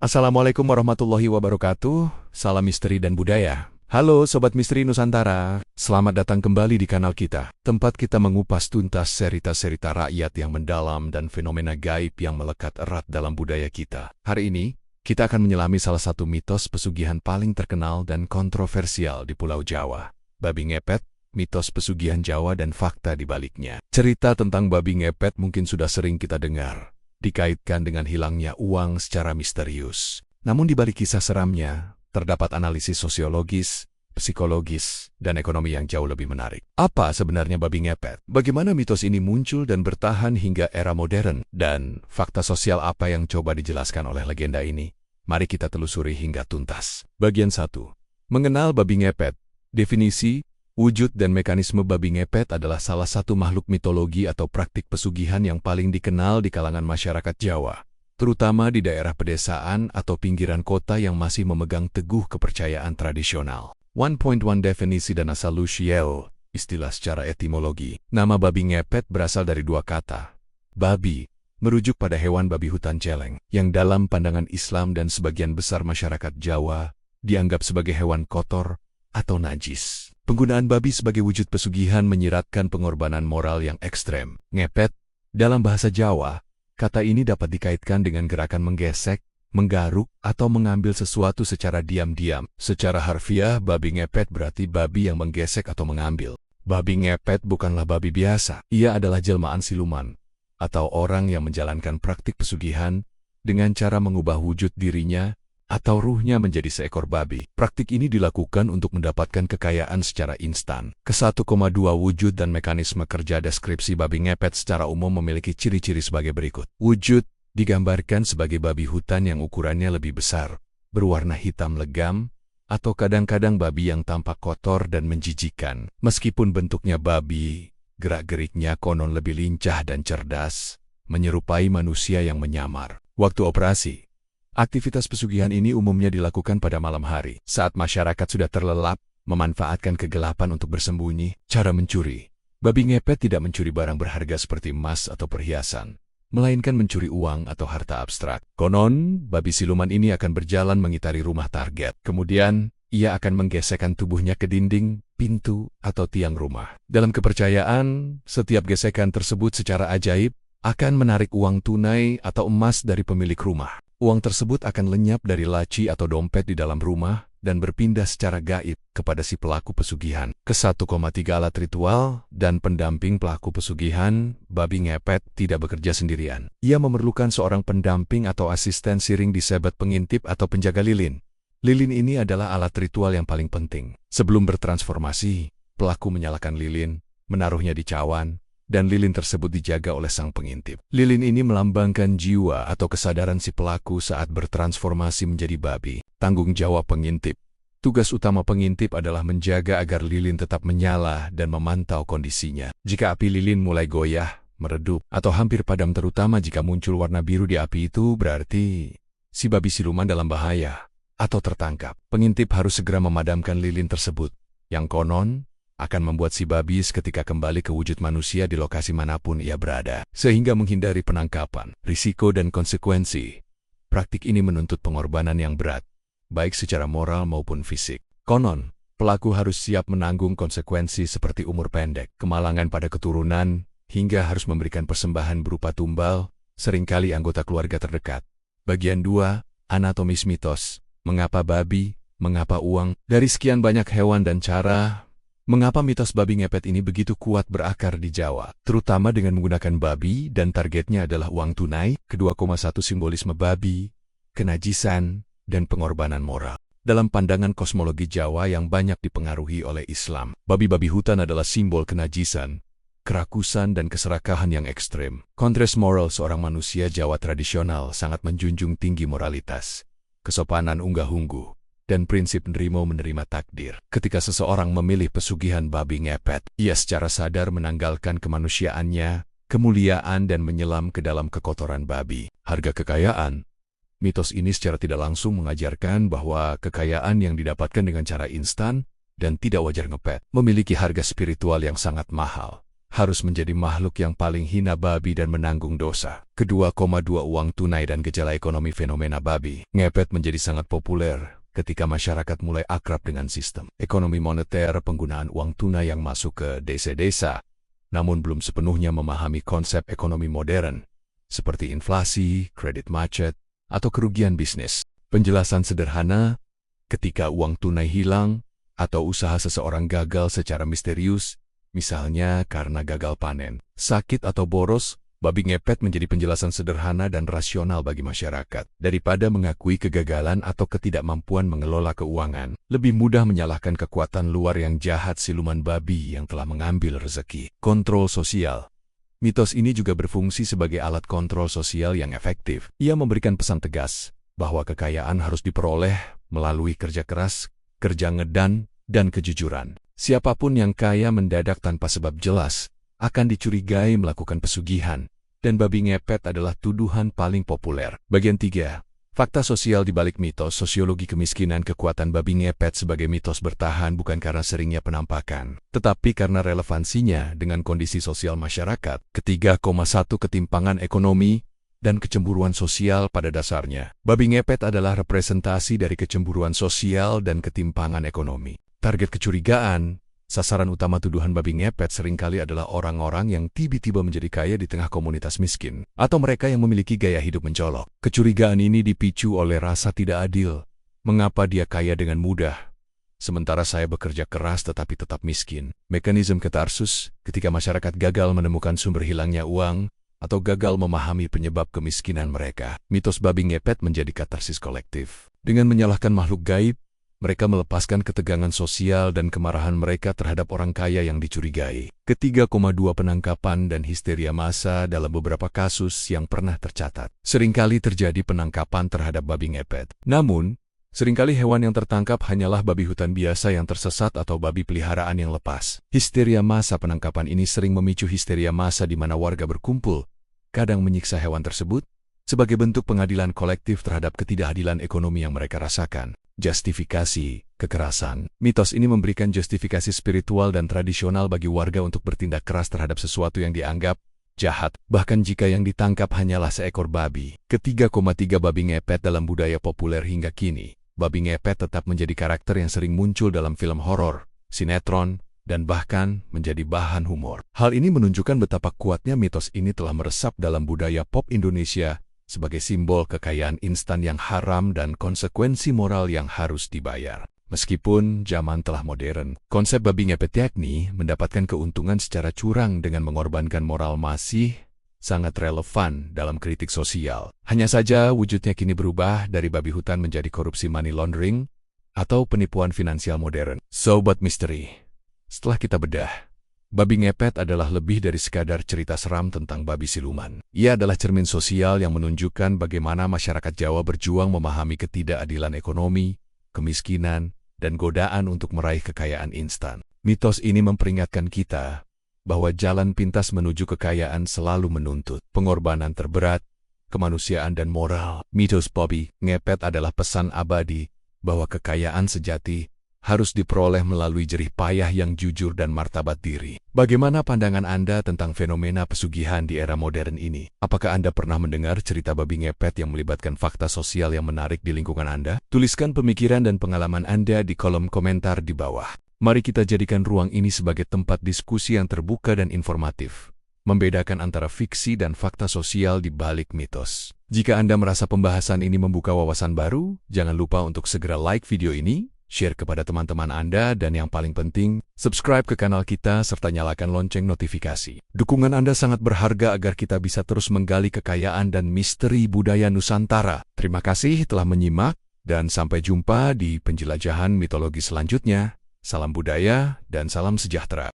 Assalamualaikum warahmatullahi wabarakatuh, salam misteri dan budaya. Halo Sobat Misteri Nusantara, selamat datang kembali di kanal kita, tempat kita mengupas tuntas cerita-cerita rakyat yang mendalam dan fenomena gaib yang melekat erat dalam budaya kita. Hari ini, kita akan menyelami salah satu mitos pesugihan paling terkenal dan kontroversial di Pulau Jawa, babi ngepet, mitos pesugihan Jawa dan fakta di baliknya. Cerita tentang babi ngepet mungkin sudah sering kita dengar, dikaitkan dengan hilangnya uang secara misterius. Namun di balik kisah seramnya, terdapat analisis sosiologis, psikologis, dan ekonomi yang jauh lebih menarik. Apa sebenarnya babi ngepet? Bagaimana mitos ini muncul dan bertahan hingga era modern? Dan fakta sosial apa yang coba dijelaskan oleh legenda ini? Mari kita telusuri hingga tuntas. Bagian 1. Mengenal babi ngepet. Definisi, wujud dan mekanisme babi ngepet adalah salah satu makhluk mitologi atau praktik pesugihan yang paling dikenal di kalangan masyarakat Jawa, terutama di daerah pedesaan atau pinggiran kota yang masih memegang teguh kepercayaan tradisional. 1.1 Definisi dan asal-usul, istilah secara etimologi. Nama babi ngepet berasal dari dua kata. Babi, merujuk pada hewan babi hutan celeng, yang dalam pandangan Islam dan sebagian besar masyarakat Jawa, dianggap sebagai hewan kotor atau najis. Penggunaan babi sebagai wujud pesugihan menyiratkan pengorbanan moral yang ekstrem. Ngepet, dalam bahasa Jawa, kata ini dapat dikaitkan dengan gerakan menggesek, menggaruk, atau mengambil sesuatu secara diam-diam. Secara harfiah, babi ngepet berarti babi yang menggesek atau mengambil. Babi ngepet bukanlah babi biasa. Ia adalah jelmaan siluman, atau orang yang menjalankan praktik pesugihan dengan cara mengubah wujud dirinya atau ruhnya menjadi seekor babi. Praktik ini dilakukan untuk mendapatkan kekayaan secara instan. Ke-1,2 Wujud dan mekanisme kerja. Deskripsi babi ngepet secara umum memiliki ciri-ciri sebagai berikut. Wujud digambarkan sebagai babi hutan yang ukurannya lebih besar, berwarna hitam legam, atau kadang-kadang babi yang tampak kotor dan menjijikkan. Meskipun bentuknya babi, gerak-geriknya konon lebih lincah dan cerdas, menyerupai manusia yang menyamar. Waktu operasi. Aktivitas pesugihan ini umumnya dilakukan pada malam hari, saat masyarakat sudah terlelap, memanfaatkan kegelapan untuk bersembunyi. Cara mencuri. Babi ngepet tidak mencuri barang berharga seperti emas atau perhiasan, melainkan mencuri uang atau harta abstrak. Konon, babi siluman ini akan berjalan mengitari rumah target. Kemudian, ia akan menggesekkan tubuhnya ke dinding, pintu, atau tiang rumah. Dalam kepercayaan, setiap gesekan tersebut secara ajaib akan menarik uang tunai atau emas dari pemilik rumah. Uang tersebut akan lenyap dari laci atau dompet di dalam rumah dan berpindah secara gaib kepada si pelaku pesugihan. Ke-1,3 Alat ritual dan pendamping pelaku pesugihan. Babi ngepet tidak bekerja sendirian. Ia memerlukan seorang pendamping atau asisten siring disebut pengintip atau penjaga lilin. Lilin ini adalah alat ritual yang paling penting. Sebelum bertransformasi, pelaku menyalakan lilin, menaruhnya di cawan, dan lilin tersebut dijaga oleh sang pengintip. Lilin ini melambangkan jiwa atau kesadaran si pelaku saat bertransformasi menjadi babi. Tanggung jawab pengintip. Tugas utama pengintip adalah menjaga agar lilin tetap menyala dan memantau kondisinya. Jika api lilin mulai goyah, meredup, atau hampir padam, terutama jika muncul warna biru di api itu, berarti si babi siluman dalam bahaya atau tertangkap. Pengintip harus segera memadamkan lilin tersebut, yang konon akan membuat si babi seketika kembali ke wujud manusia di lokasi manapun ia berada, sehingga menghindari penangkapan. Risiko dan konsekuensi. Praktik ini menuntut pengorbanan yang berat, baik secara moral maupun fisik. Konon, pelaku harus siap menanggung konsekuensi seperti umur pendek, kemalangan pada keturunan, hingga harus memberikan persembahan berupa tumbal, seringkali anggota keluarga terdekat. Bagian 2. Anatomis mitos. Mengapa babi? Mengapa uang? Dari sekian banyak hewan dan cara, mengapa mitos babi ngepet ini begitu kuat berakar di Jawa, terutama dengan menggunakan babi dan targetnya adalah uang tunai? Ke-2,1 Simbolisme babi, kenajisan, dan pengorbanan moral. Dalam pandangan kosmologi Jawa yang banyak dipengaruhi oleh Islam, babi-babi hutan adalah simbol kenajisan, kerakusan, dan keserakahan yang ekstrem. Kontras moral. Seorang manusia Jawa tradisional sangat menjunjung tinggi moralitas, kesopanan unggah-ungguh, dan prinsip menerima takdir. Ketika seseorang memilih pesugihan babi ngepet, ia secara sadar menanggalkan kemanusiaannya, kemuliaan, dan menyelam ke dalam kekotoran babi. Harga kekayaan. Mitos ini secara tidak langsung mengajarkan bahwa kekayaan yang didapatkan dengan cara instan dan tidak wajar ngepet memiliki harga spiritual yang sangat mahal. harus menjadi makhluk yang paling hina babi dan menanggung dosa. Kedua, uang tunai dan gejala ekonomi. Fenomena babi ngepet menjadi sangat populer ketika masyarakat mulai akrab dengan sistem ekonomi moneter, penggunaan uang tunai yang masuk ke desa-desa, namun belum sepenuhnya memahami konsep ekonomi modern, seperti inflasi, kredit macet, atau kerugian bisnis. Penjelasan sederhana, ketika uang tunai hilang, atau usaha seseorang gagal secara misterius, misalnya karena gagal panen, sakit atau boros, babi ngepet menjadi penjelasan sederhana dan rasional bagi masyarakat. Daripada mengakui kegagalan atau ketidakmampuan mengelola keuangan, lebih mudah menyalahkan kekuatan luar yang jahat, siluman babi yang telah mengambil rezeki. Kontrol sosial. Mitos ini juga berfungsi sebagai alat kontrol sosial yang efektif. Ia memberikan pesan tegas bahwa kekayaan harus diperoleh melalui kerja keras, kerja ngedan, dan kejujuran. Siapapun yang kaya mendadak tanpa sebab jelas akan dicurigai melakukan pesugihan, dan babi ngepet adalah tuduhan paling populer. Bagian 3. Fakta sosial di balik mitos. Sosiologi kemiskinan. Kekuatan babi ngepet sebagai mitos bertahan bukan karena seringnya penampakan, tetapi karena relevansinya dengan kondisi sosial masyarakat. Ketiga, ketimpangan ekonomi dan kecemburuan sosial. Pada dasarnya, babi ngepet adalah representasi dari kecemburuan sosial dan ketimpangan ekonomi. Target kecurigaan, sasaran utama tuduhan babi ngepet seringkali adalah orang-orang yang tiba-tiba menjadi kaya di tengah komunitas miskin, atau mereka yang memiliki gaya hidup mencolok. Kecurigaan ini dipicu oleh rasa tidak adil. Mengapa dia kaya dengan mudah, sementara saya bekerja keras tetapi tetap miskin? Mekanisme katarsis, ketika masyarakat gagal menemukan sumber hilangnya uang, atau gagal memahami penyebab kemiskinan mereka. Mitos babi ngepet menjadi katarsis kolektif. Dengan menyalahkan makhluk gaib, mereka melepaskan ketegangan sosial dan kemarahan mereka terhadap orang kaya yang dicurigai. Ketiga, penangkapan dan histeria massa. Dalam beberapa kasus yang pernah tercatat, seringkali terjadi penangkapan terhadap babi ngepet. Namun, seringkali hewan yang tertangkap hanyalah babi hutan biasa yang tersesat atau babi peliharaan yang lepas. Histeria massa. Penangkapan ini sering memicu histeria massa di mana warga berkumpul, kadang menyiksa hewan tersebut, sebagai bentuk pengadilan kolektif terhadap ketidakadilan ekonomi yang mereka rasakan. Justifikasi kekerasan. Mitos ini memberikan justifikasi spiritual dan tradisional bagi warga untuk bertindak keras terhadap sesuatu yang dianggap jahat, bahkan jika yang ditangkap hanyalah seekor babi. Ketiga, babi ngepet dalam budaya populer. Hingga kini, babi ngepet tetap menjadi karakter yang sering muncul dalam film horor, sinetron, dan bahkan menjadi bahan humor. Hal ini menunjukkan betapa kuatnya mitos ini telah meresap dalam budaya pop Indonesia sebagai simbol kekayaan instan yang haram dan konsekuensi moral yang harus dibayar. Meskipun zaman telah modern, konsep babi ngepet yakni mendapatkan keuntungan secara curang dengan mengorbankan moral masih sangat relevan dalam kritik sosial. Hanya saja wujudnya kini berubah dari babi hutan menjadi korupsi money laundering atau penipuan finansial modern. Sobat Misteri, setelah kita bedah, babi ngepet adalah lebih dari sekadar cerita seram tentang babi siluman. Ia adalah cermin sosial yang menunjukkan bagaimana masyarakat Jawa berjuang memahami ketidakadilan ekonomi, kemiskinan, dan godaan untuk meraih kekayaan instan. Mitos ini memperingatkan kita bahwa jalan pintas menuju kekayaan selalu menuntut pengorbanan terberat, kemanusiaan, dan moral. Mitos babi ngepet adalah pesan abadi bahwa kekayaan sejati harus diperoleh melalui jerih payah yang jujur dan martabat diri. Bagaimana pandangan Anda tentang fenomena pesugihan di era modern ini? Apakah Anda pernah mendengar cerita babi ngepet yang melibatkan fakta sosial yang menarik di lingkungan Anda? Tuliskan pemikiran dan pengalaman Anda di kolom komentar di bawah. Mari kita jadikan ruang ini sebagai tempat diskusi yang terbuka dan informatif, membedakan antara fiksi dan fakta sosial di balik mitos. Jika Anda merasa pembahasan ini membuka wawasan baru, jangan lupa untuk segera like video ini, share kepada teman-teman Anda, dan yang paling penting, subscribe ke kanal kita serta nyalakan lonceng notifikasi. Dukungan Anda sangat berharga agar kita bisa terus menggali kekayaan dan misteri budaya Nusantara. Terima kasih telah menyimak, dan sampai jumpa di penjelajahan mitologi selanjutnya. Salam budaya dan salam sejahtera.